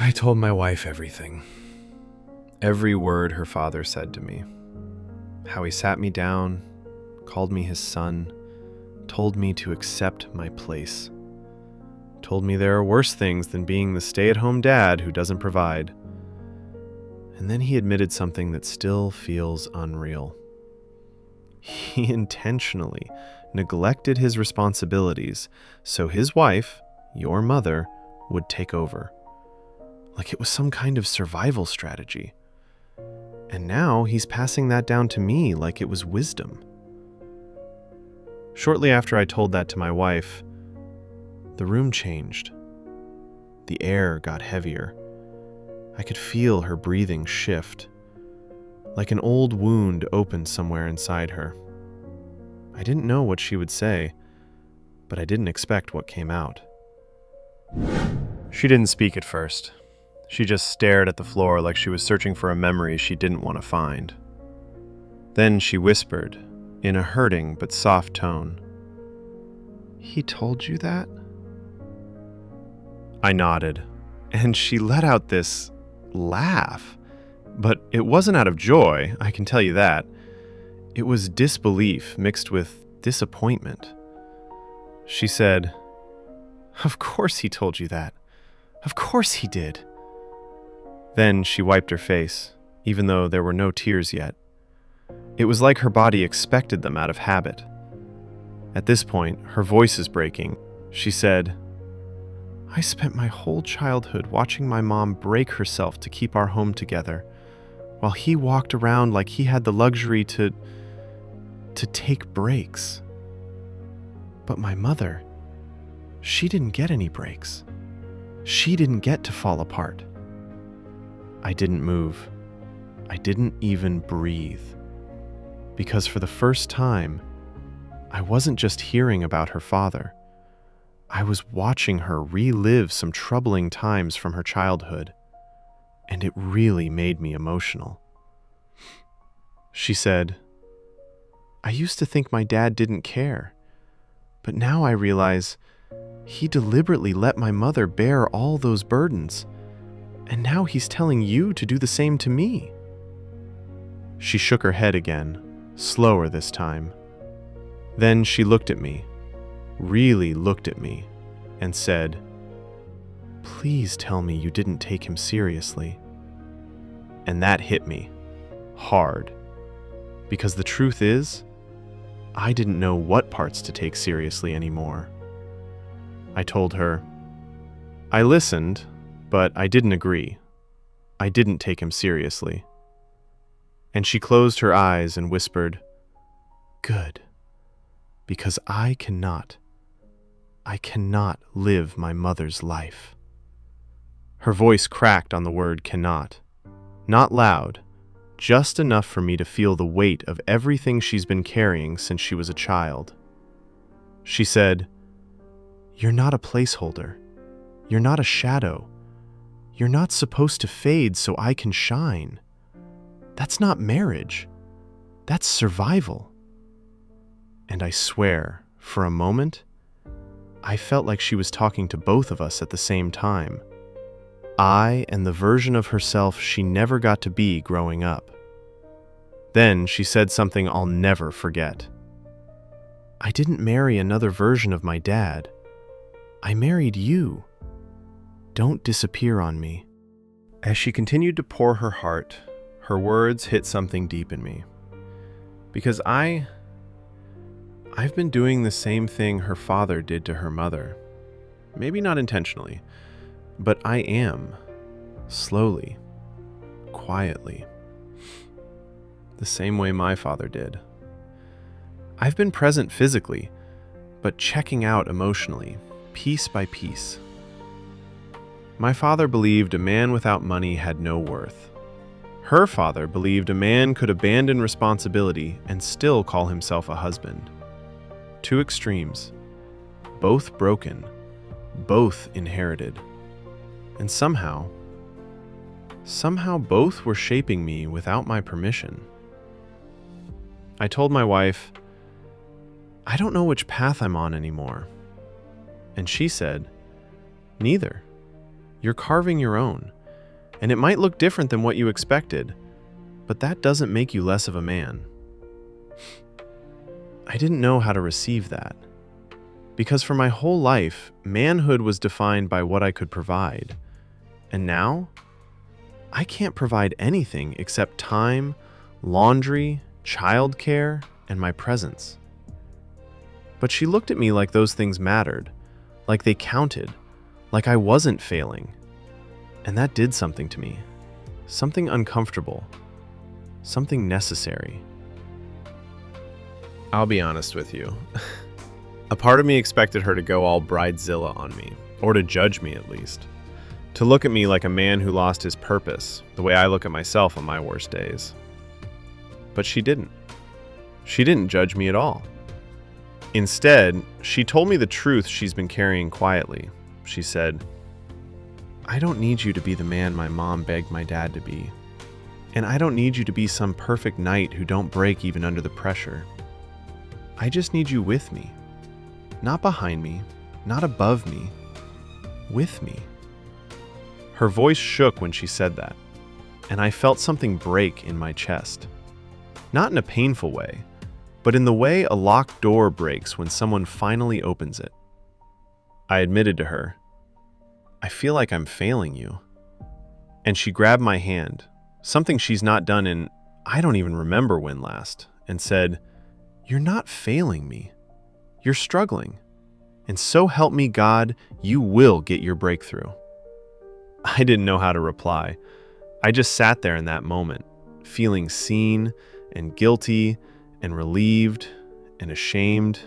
I told my wife everything. Every word her father said to me. How he sat me down, called me his son, told me to accept my place. Told me there are worse things than being the stay-at-home dad who doesn't provide. And then he admitted something that still feels unreal. He intentionally neglected his responsibilities so his wife, your mother, would take over. Like it was some kind of survival strategy. And now he's passing that down to me like it was wisdom. Shortly after I told that to my wife, the room changed. The air got heavier. I could feel her breathing shift. Like an old wound opened somewhere inside her. I didn't know what she would say, but I didn't expect what came out. She didn't speak at first. She just stared at the floor like she was searching for a memory she didn't want to find. Then she whispered, in a hurting but soft tone, "He told you that?" I nodded, and she let out this laugh. But it wasn't out of joy, I can tell you that. It was disbelief mixed with disappointment. She said, "Of course he told you that. Of course he did." Then she wiped her face, even though there were no tears yet. It was like her body expected them out of habit. At this point, her voice is breaking. She said, "I spent my whole childhood watching my mom break herself to keep our home together, while he walked around like he had the luxury to take breaks. But my mother, she didn't get any breaks. She didn't get to fall apart." I didn't move. I didn't even breathe. Because for the first time, I wasn't just hearing about her father. I was watching her relive some troubling times from her childhood, and it really made me emotional. She said, "I used to think my dad didn't care, but now I realize he deliberately let my mother bear all those burdens, and now he's telling you to do the same to me." She shook her head again, slower this time. Then she looked at me, really looked at me, and said, "Please tell me you didn't take him seriously." And that hit me, hard. Because the truth is, I didn't know what parts to take seriously anymore. I told her, "I listened, but I didn't agree. I didn't take him seriously." And she closed her eyes and whispered, "Good, because I cannot live my mother's life." Her voice cracked on the word cannot. Not loud, just enough for me to feel the weight of everything she's been carrying since she was a child. She said, "You're not a placeholder. You're not a shadow. You're not supposed to fade so I can shine. That's not marriage. That's survival." And I swear, for a moment, I felt like she was talking to both of us at the same time. I and the version of herself she never got to be growing up. Then she said something I'll never forget. "I didn't marry another version of my dad. I married you. Don't disappear on me." As she continued to pour her heart, her words hit something deep in me. Because I've been doing the same thing her father did to her mother. Maybe not intentionally, but I am, slowly, quietly. The same way my father did. I've been present physically, but checking out emotionally, piece by piece. My father believed a man without money had no worth. Her father believed a man could abandon responsibility and still call himself a husband. Two extremes, both broken, both inherited. And somehow both were shaping me without my permission. I told my wife, "I don't know which path I'm on anymore." And she said, "Neither. You're carving your own, and it might look different than what you expected, but that doesn't make you less of a man. I didn't know how to receive that, because for my whole life, manhood was defined by what I could provide. And now, I can't provide anything except time, laundry, childcare, and my presence. But she looked at me like those things mattered, like they counted, like I wasn't failing. And that did something to me. Something uncomfortable. Something necessary. I'll be honest with you. A part of me expected her to go all bridezilla on me, or to judge me at least. To look at me like a man who lost his purpose, the way I look at myself on my worst days. But she didn't. She didn't judge me at all. Instead, she told me the truth she's been carrying quietly. She said, "I don't need you to be the man my mom begged my dad to be. And I don't need you to be some perfect knight who don't break even under the pressure. I just need you with me. Not behind me, not above me, with me." Her voice shook when she said that, and I felt something break in my chest. Not in a painful way, but in the way a locked door breaks when someone finally opens it. I admitted to her, "I feel like I'm failing you." And she grabbed my hand, something she's not done in I don't even remember when last, and said, "You're not failing me. You're struggling. And so help me God, you will get your breakthrough." I didn't know how to reply. I just sat there in that moment, feeling seen and guilty and relieved and ashamed,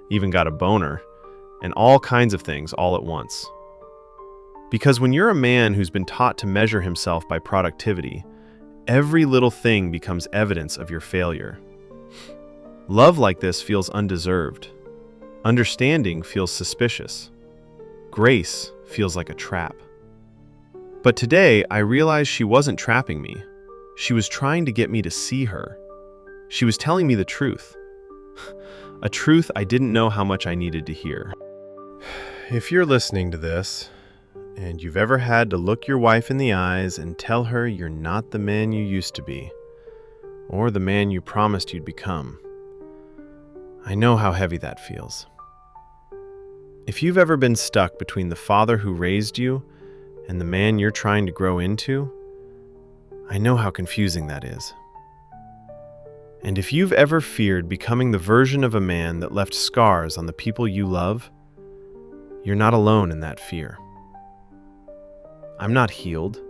even got a boner, and all kinds of things all at once. Because when you're a man who's been taught to measure himself by productivity, every little thing becomes evidence of your failure. Love like this feels undeserved. Understanding feels suspicious. Grace feels like a trap. But today, I realized she wasn't trapping me. She was trying to get me to see her. She was telling me the truth. A truth I didn't know how much I needed to hear. If you're listening to this, and you've ever had to look your wife in the eyes and tell her you're not the man you used to be, or the man you promised you'd become, I know how heavy that feels. If you've ever been stuck between the father who raised you and the man you're trying to grow into, I know how confusing that is. And if you've ever feared becoming the version of a man that left scars on the people you love, you're not alone in that fear. I'm not healed.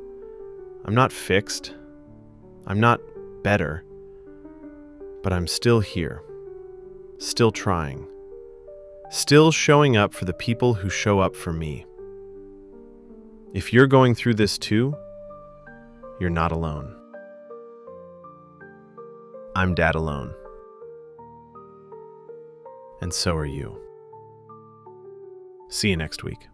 I'm not fixed. I'm not better. But I'm still here. Still trying. Still showing up for the people who show up for me. If you're going through this too, you're not alone. I'm Dad alone. And so are you. See you next week.